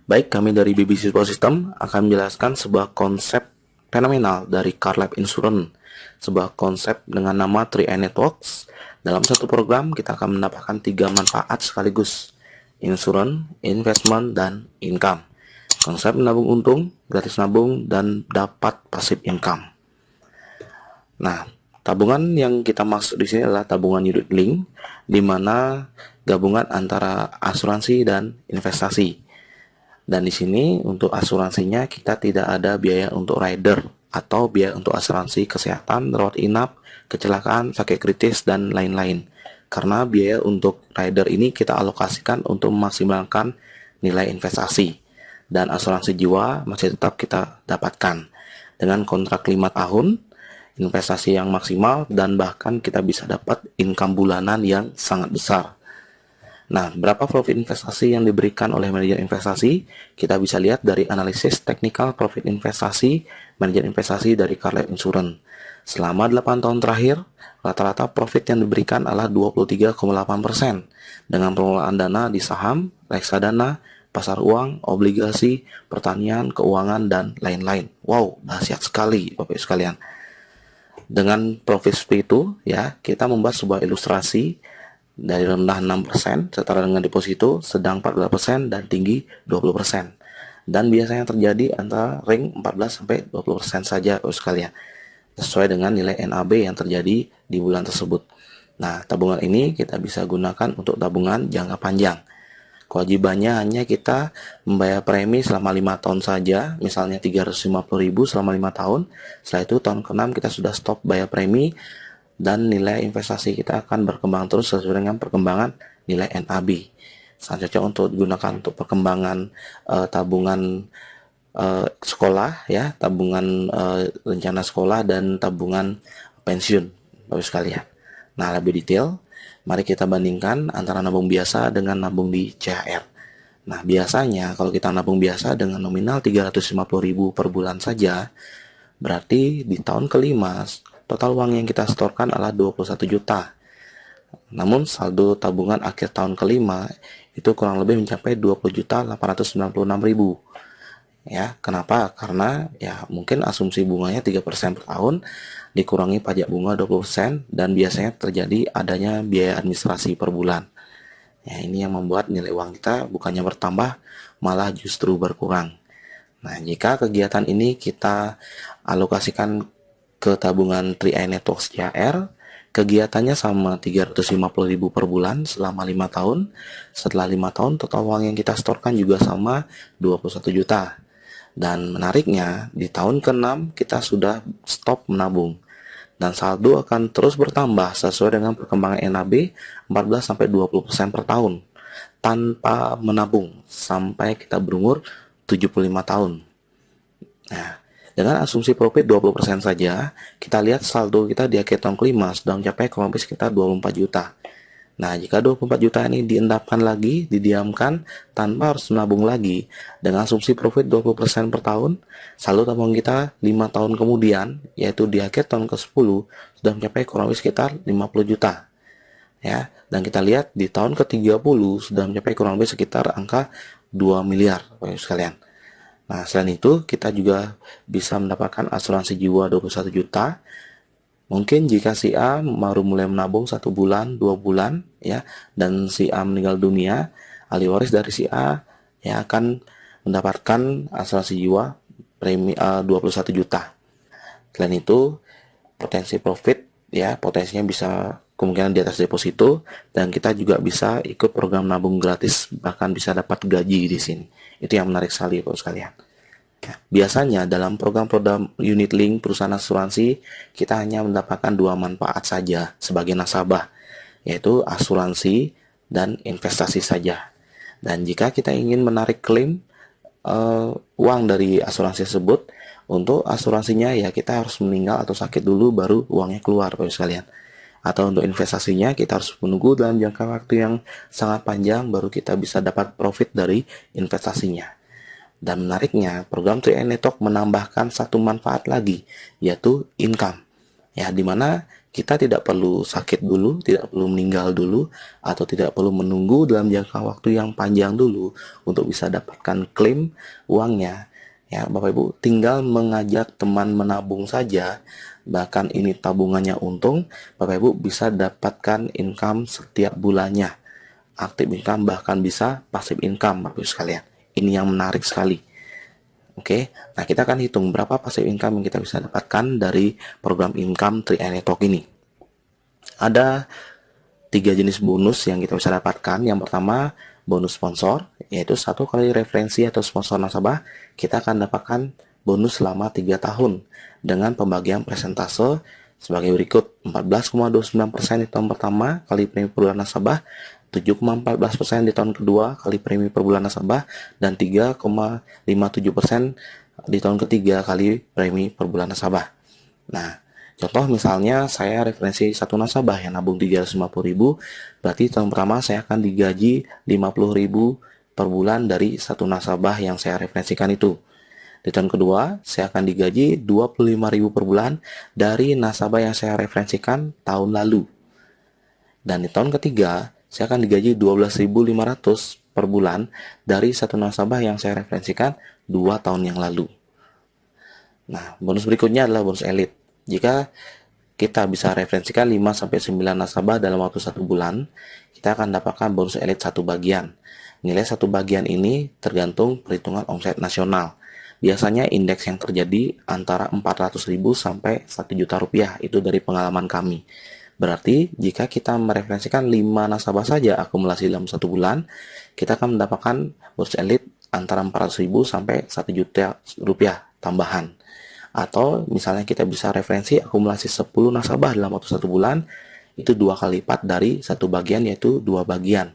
Baik, kami dari BBC Support System akan menjelaskan sebuah konsep fenomenal dari Car Life Insurance, sebuah konsep dengan nama 3i Networks. Dalam satu program, kita akan mendapatkan 3 manfaat sekaligus: insurance, investment, dan income. Konsep menabung untung, gratis nabung, dan dapat passive income. Nah, tabungan yang kita maksud di sini adalah tabungan unit link, di mana gabungan antara asuransi dan investasi. Dan di sini untuk asuransinya kita tidak ada biaya untuk rider atau biaya untuk asuransi kesehatan, rawat inap, kecelakaan, sakit kritis, dan lain-lain. Karena biaya untuk rider ini kita alokasikan untuk memaksimalkan nilai investasi. Dan asuransi jiwa masih tetap kita dapatkan dengan kontrak 5 tahun, investasi yang maksimal, dan bahkan kita bisa dapat income bulanan yang sangat besar. Nah, berapa profit investasi yang diberikan oleh manajer investasi? Kita bisa lihat dari analisis technical profit investasi manajer investasi dari Car Life Insurance. Selama 8 tahun terakhir, rata-rata profit yang diberikan adalah 23,8% dengan pengelolaan dana di saham, reksadana, pasar uang, obligasi, pertanian, keuangan, dan lain-lain. Wow, dahsyat sekali Bapak Ibu sekalian. Dengan profit seperti itu, ya, kita membuat sebuah ilustrasi dari rendah 6% setara dengan deposito, sedang 14%, dan tinggi 20%. Dan biasanya terjadi antara ring 14-20% saja sekalian, sesuai dengan nilai NAB yang terjadi di bulan tersebut. Nah, tabungan ini kita bisa gunakan untuk tabungan jangka panjang. Kewajibannya hanya kita membayar premi selama 5 tahun saja, misalnya 350.000 selama 5 tahun. Setelah itu tahun ke-6 kita sudah stop bayar premi, dan nilai investasi kita akan berkembang terus sesuai dengan perkembangan nilai NAB. Sangat cocok untuk digunakan untuk perkembangan tabungan sekolah, ya, tabungan rencana sekolah, dan tabungan pensiun, Bapak sekalian. Nah, lebih detail, mari kita bandingkan antara nabung biasa dengan nabung di CHR. Nah, biasanya kalau kita nabung biasa dengan nominal 350.000 per bulan saja, berarti di tahun kelima total uang yang kita setorkan adalah 21 juta. Namun saldo tabungan akhir tahun kelima itu kurang lebih mencapai 20.896.000. Ya, kenapa? Karena ya mungkin asumsi bunganya 3% per tahun dikurangi pajak bunga 20%, dan biasanya terjadi adanya biaya administrasi per bulan. Ya, ini yang membuat nilai uang kita bukannya bertambah, malah justru berkurang. Nah, jika kegiatan ini kita alokasikan ke tabungan 3i Networks CHR, kegiatannya sama 350.000 per bulan selama 5 tahun. Setelah 5 tahun, total uang yang kita setorkan juga sama 21 juta. Dan menariknya, di tahun ke-6 kita sudah stop menabung. Dan saldo akan terus bertambah sesuai dengan perkembangan NAB 14-20% per tahun tanpa menabung sampai kita berumur 75 tahun. Nah, dengan asumsi profit 20% saja, kita lihat saldo kita di akhir tahun kelima sudah mencapai kurang lebih sekitar 24 juta. Nah, jika 24 juta ini diendapkan lagi, didiamkan tanpa harus menabung lagi, dengan asumsi profit 20% per tahun, saldo tabungan kita 5 tahun kemudian, yaitu di akhir tahun ke-10, sudah mencapai kurang lebih sekitar 50 juta. Ya, dan kita lihat di tahun ke-30 sudah mencapai kurang lebih sekitar angka 2 miliar, Bapak sekalian. Nah, selain itu, kita juga bisa mendapatkan asuransi jiwa 21 juta. Mungkin jika si A baru mulai menabung 1 bulan, 2 bulan, ya, dan si A meninggal dunia, ahli waris dari si A ya akan mendapatkan asuransi jiwa premi 21 juta. Selain itu, potensi profit, ya, potensinya bisa kemungkinan di atas deposito, dan kita juga bisa ikut program nabung gratis, bahkan bisa dapat gaji di sini. Itu yang menarik sekali, Bapak sekalian. Biasanya dalam program-program unit link perusahaan asuransi, kita hanya mendapatkan 2 manfaat saja sebagai nasabah, yaitu asuransi dan investasi saja. Dan jika kita ingin menarik klaim uang dari asuransi tersebut, untuk asuransinya ya kita harus meninggal atau sakit dulu baru uangnya keluar, Bapak sekalian. Atau untuk investasinya kita harus menunggu dalam jangka waktu yang sangat panjang baru kita bisa dapat profit dari investasinya. Dan menariknya, program 3i Network menambahkan satu manfaat lagi, yaitu income. Ya, dimana kita tidak perlu sakit dulu, tidak perlu meninggal dulu, atau tidak perlu menunggu dalam jangka waktu yang panjang dulu untuk bisa dapatkan klaim uangnya. Ya, Bapak Ibu, tinggal mengajak teman menabung saja, bahkan ini tabungannya untung, Bapak Ibu bisa dapatkan income setiap bulannya. Aktif income, bahkan bisa passive income, Bapak Ibu sekalian. Ini yang menarik sekali. Oke, nah kita akan hitung berapa passive income yang kita bisa dapatkan dari program income 3i Network ini. Ada 3 jenis bonus yang kita bisa dapatkan. Yang pertama, bonus sponsor, yaitu 1 kali referensi atau sponsor nasabah, kita akan dapatkan bonus selama 3 tahun dengan pembagian persentase sebagai berikut: 14,29% di tahun pertama kali premi per bulan nasabah, 7,14% di tahun kedua kali premi per bulan nasabah, dan 3,57% di tahun ketiga kali premi per bulan nasabah. Nah, contoh misalnya saya referensi satu nasabah yang nabung 350.000, berarti tahun pertama saya akan digaji 50.000 per bulan dari satu nasabah yang saya referensikan itu. Di tahun kedua, saya akan digaji 25.000 per bulan dari nasabah yang saya referensikan tahun lalu. Dan di tahun ketiga, saya akan digaji 12.500 per bulan dari satu nasabah yang saya referensikan 2 tahun yang lalu. Nah, bonus berikutnya adalah bonus elite. Jika kita bisa referensikan 5-9 nasabah dalam waktu 1 bulan, kita akan dapatkan bonus elite 1 bagian. Nilai 1 bagian ini tergantung perhitungan omset nasional. Biasanya indeks yang terjadi antara 400.000 sampai 1 juta rupiah, itu dari pengalaman kami. Berarti jika kita mereferensikan 5 nasabah saja akumulasi dalam 1 bulan, kita akan mendapatkan bonus elite antara 400.000 sampai 1 juta rupiah tambahan. Atau misalnya kita bisa referensi akumulasi 10 nasabah dalam waktu 1 bulan, itu 2 kali lipat dari 1 bagian, yaitu 2 bagian.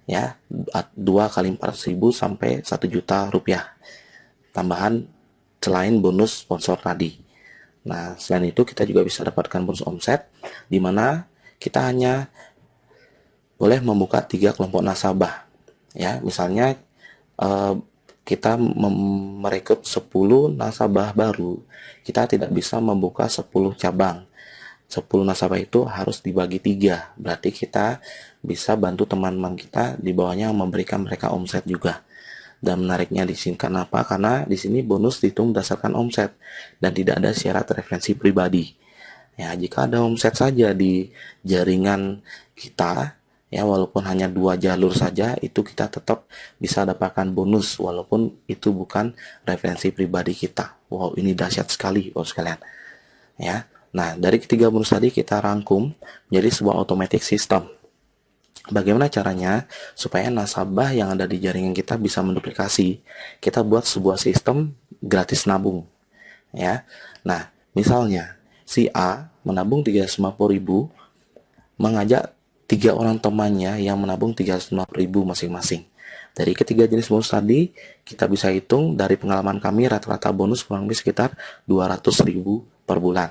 Ya, 2 kali 400.000 sampai 1 juta rupiah tambahan selain bonus sponsor tadi. Nah, selain itu kita juga bisa dapatkan bonus omset, di mana kita hanya boleh membuka 3 kelompok nasabah. Ya, misalnya kita merekrut 10 nasabah baru, kita tidak bisa membuka 10 cabang. 10 nasabah itu harus dibagi 3, berarti kita bisa bantu teman-teman kita di bawahnya memberikan mereka omset juga. Dan menariknya di sini kenapa? Karena di sini bonus dihitung berdasarkan omset dan tidak ada syarat referensi pribadi. Ya, jika ada omset saja di jaringan kita, ya walaupun hanya 2 jalur saja, itu kita tetap bisa dapatkan bonus walaupun itu bukan referensi pribadi kita. Wow, ini dahsyat sekali, Bapak sekalian. Ya. Nah, dari ketiga bonus tadi kita rangkum menjadi sebuah automatic system. Bagaimana caranya supaya nasabah yang ada di jaringan kita bisa menduplikasi? Kita buat sebuah sistem gratis nabung. Ya. Nah, misalnya si A menabung 350.000, mengajak 3 orang temannya yang menabung 350.000 masing-masing. Dari ketiga jenis bonus tadi, kita bisa hitung dari pengalaman kami rata-rata bonus kurang lebih sekitar 200.000 per bulan.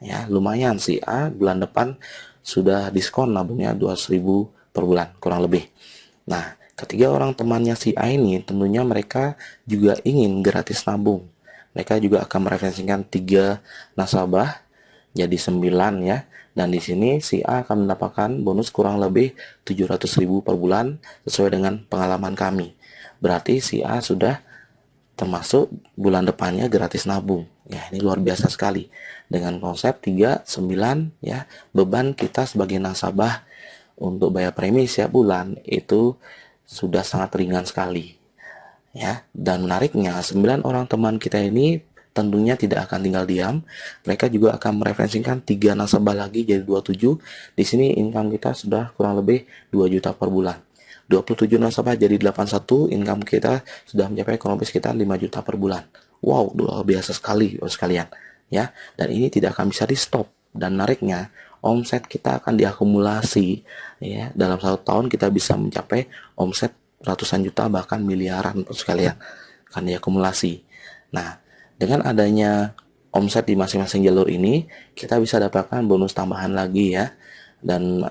Ya, lumayan si A bulan depan sudah diskon nabungnya 200.000 per bulan kurang lebih. Nah, ketiga orang temannya si A ini tentunya mereka juga ingin gratis nabung. Mereka juga akan mereferensikan 3 nasabah jadi 9 ya. Dan di sini si A akan mendapatkan bonus kurang lebih 700.000 per bulan sesuai dengan pengalaman kami. Berarti si A sudah termasuk bulan depannya gratis nabung. Ya, ini luar biasa sekali. Dengan konsep 3, 9 ya, beban kita sebagai nasabah untuk bayar premi setiap bulan itu sudah sangat ringan sekali. Ya, dan menariknya 9 orang teman kita ini tentunya tidak akan tinggal diam. Mereka juga akan mereferensikan 3 nasabah lagi jadi 27. Di sini income kita sudah kurang lebih 2 juta per bulan. 27 nasabah jadi 81, income kita sudah mencapai kurang lebih sekitar 5 juta per bulan. Wow, luar biasa sekali sekalian. Ya, dan ini tidak akan bisa di stop. Dan menariknya, omset kita akan diakumulasi. Ya, dalam 1 tahun kita bisa mencapai omset ratusan juta bahkan miliaran sekalian akan diakumulasi. Nah, dengan adanya omset di masing-masing jalur ini, kita bisa dapatkan bonus tambahan lagi ya. Dan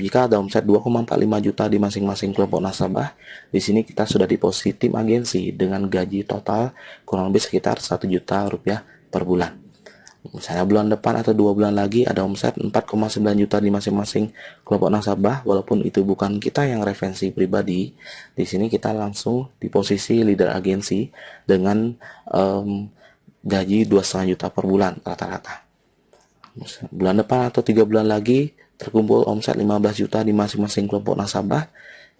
jika ada omset 2,45 juta di masing-masing kelompok nasabah, di sini kita sudah di posisi tim agensi dengan gaji total kurang lebih sekitar 1 juta rupiah per bulan. Misalnya bulan depan atau 2 bulan lagi ada omset 4,9 juta di masing-masing kelompok nasabah, walaupun itu bukan kita yang referensi pribadi. Di sini kita langsung di posisi leader agensi dengan gaji 2,5 juta per bulan rata-rata. Bulan depan atau 3 bulan lagi terkumpul omset 15 juta di masing-masing kelompok nasabah,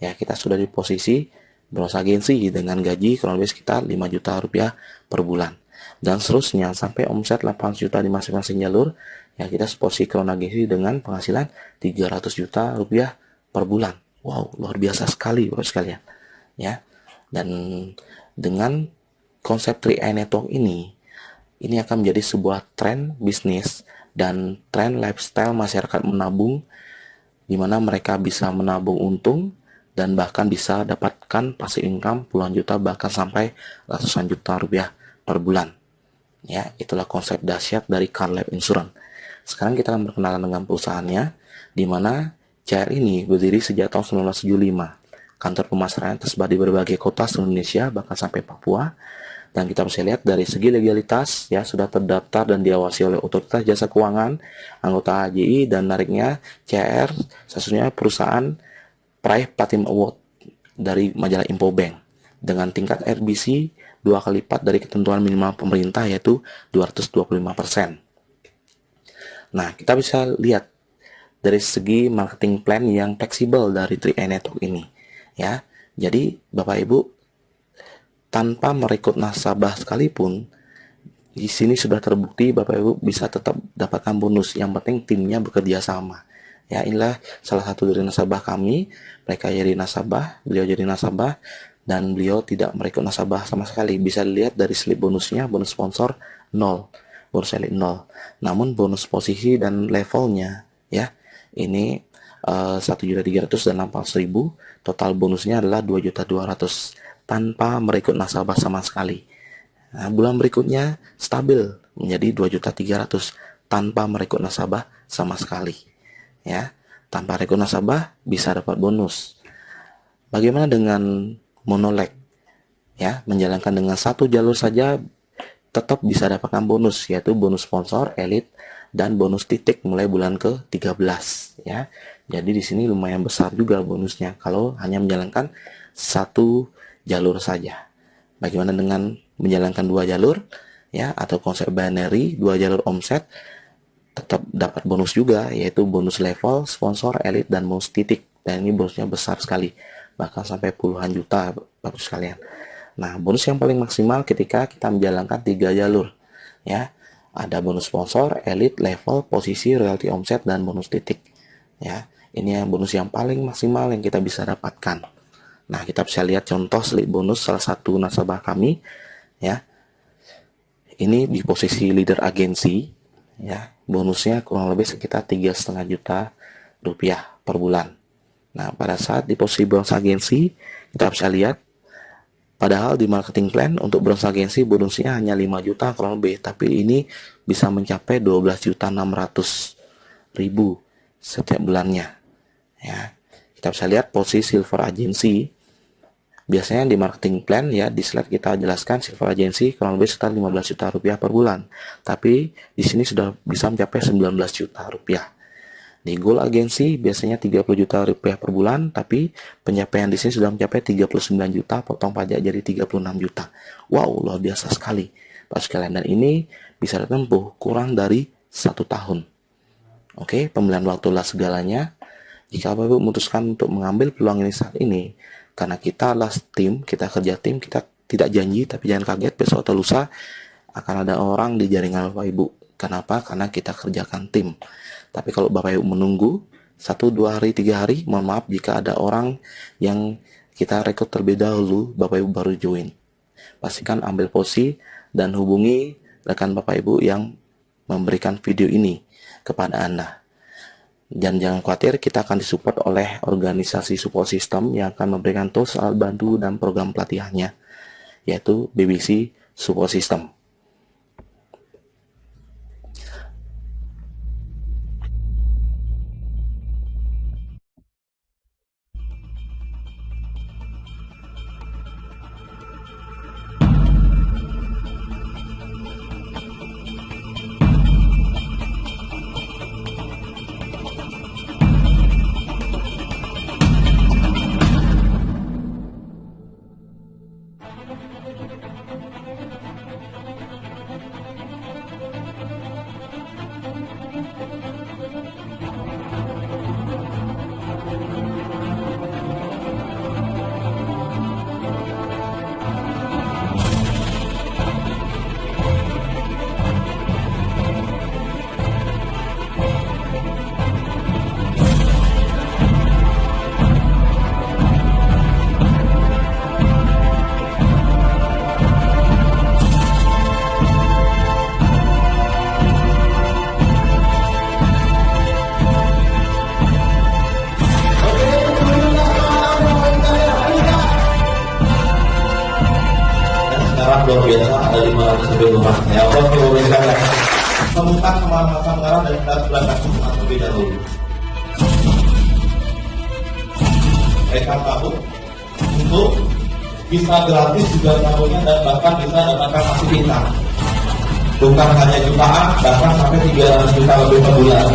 ya kita sudah di posisi bros agensi dengan gaji kurang lebih sekitar 5 juta rupiah per bulan. Dan seterusnya sampai omset 8 juta di masing-masing jalur, ya kita posisi crown agensi dengan penghasilan 300 juta rupiah per bulan. Wow, luar biasa sekali Bapak sekalian. Ya. Dan dengan konsep 3i Network ini akan menjadi sebuah tren bisnis dan tren lifestyle masyarakat menabung, di mana mereka bisa menabung untung dan bahkan bisa dapatkan passive income puluhan juta bahkan sampai ratusan juta rupiah per bulan. Ya, itulah konsep dahsyat dari CarLab Insurance. Sekarang kita akan berkenalan dengan perusahaannya, di mana CR ini berdiri sejak tahun 1975. Kantor pemasaran tersebar di berbagai kota seluruh Indonesia, bahkan sampai Papua. Dan kita bisa lihat dari segi legalitas, ya sudah terdaftar dan diawasi oleh Otoritas Jasa Keuangan, anggota AJI, dan menariknya CR sesungguhnya perusahaan peraih Platinum Award dari majalah Infobank dengan tingkat RBC 2 kali lipat dari ketentuan minimal pemerintah, yaitu 225%. Nah, kita bisa lihat dari segi marketing plan yang fleksibel dari 3i Network ini, ya. Jadi Bapak Ibu tanpa merekrut nasabah sekalipun, di sini sudah terbukti Bapak Ibu bisa tetap dapatkan bonus. Yang penting timnya bekerja sama. Ya, inilah salah satu dari nasabah kami. Mereka jadi nasabah, beliau jadi nasabah, dan beliau tidak merekrut nasabah sama sekali. Bisa dilihat dari slip bonusnya, bonus sponsor 0, bonus elit 0. Namun bonus posisi dan levelnya, ya, ini 1.300.000 dan 800.000. Total bonusnya adalah 2.200.000 tanpa merekrut nasabah sama sekali. Nah, bulan berikutnya stabil menjadi 2.300.000 tanpa merekrut nasabah sama sekali. Ya, tanpa rekrut nasabah bisa dapat bonus. Bagaimana dengan monoleg? Ya, menjalankan dengan satu jalur saja tetap bisa dapatkan bonus, yaitu bonus sponsor, elit, dan bonus titik mulai bulan ke-13. Ya, jadi di sini lumayan besar juga bonusnya kalau hanya menjalankan satu jalur saja. Bagaimana dengan menjalankan 2 jalur, ya, atau konsep binary 2 jalur omset, tetap dapat bonus juga, yaitu bonus level, sponsor, elit, dan bonus titik. Dan ini bonusnya besar sekali, bahkan sampai puluhan juta Bapak sekalian. Nah, bonus yang paling maksimal ketika kita menjalankan 3 jalur, ya. Ada bonus sponsor, elit, level, posisi, royalty omset, dan bonus titik. Ya, ini yang bonus yang paling maksimal yang kita bisa dapatkan. Nah, kita bisa lihat contoh slip bonus salah satu nasabah kami, ya. Ini di posisi leader agensi, ya. Bonusnya kurang lebih sekitar 3,5 juta rupiah per bulan. Nah, pada saat di posisi bronze agensi, kita bisa lihat, padahal di marketing plan untuk bronze agensi bonusnya hanya 5 juta kurang lebih, tapi ini bisa mencapai 12.600.000 setiap bulannya. Ya, kita bisa lihat posisi silver agensi. Biasanya di marketing plan, ya, di slide kita jelaskan silver agency kurang lebih sekitar 15 juta rupiah per bulan. Tapi di sini sudah bisa mencapai 19 juta rupiah. Di gold agency biasanya 30 juta rupiah per bulan, tapi pencapaian di sini sudah mencapai 39 juta, potong pajak jadi 36 juta. Wow, luar biasa sekali Pak sekalian. Dan ini bisa ditempuh kurang dari 1 tahun. Oke, pembelian waktulah segalanya. Jika Bapak memutuskan untuk mengambil peluang ini saat ini, karena kita adalah tim, kita kerja tim, kita tidak janji, tapi jangan kaget besok atau lusa akan ada orang di jaringan Bapak Ibu. Kenapa? Karena kita kerjakan tim. Tapi kalau Bapak Ibu menunggu 1, 2 hari, 3 hari, mohon maaf jika ada orang yang kita rekrut terlebih dahulu, Bapak Ibu baru join. Pastikan ambil posisi dan hubungi rekan Bapak Ibu yang memberikan video ini kepada Anda. Dan jangan khawatir, kita akan disupport oleh organisasi support system yang akan memberikan tools, alat bantu, dan program pelatihannya, yaitu BBC Support System. Luar biasa ada 500 lebih rumah. Ya Allah, boleh silakan. Temukan kemampuan mengarah dan kita berangkat terlebih dahulu. Mereka tahu untuk bisa gratis juga tahunya dan bahkan bisa dapatkan masih bintang. Bukan hanya jutaan, bahkan sampai 300 juta lebih per bulan.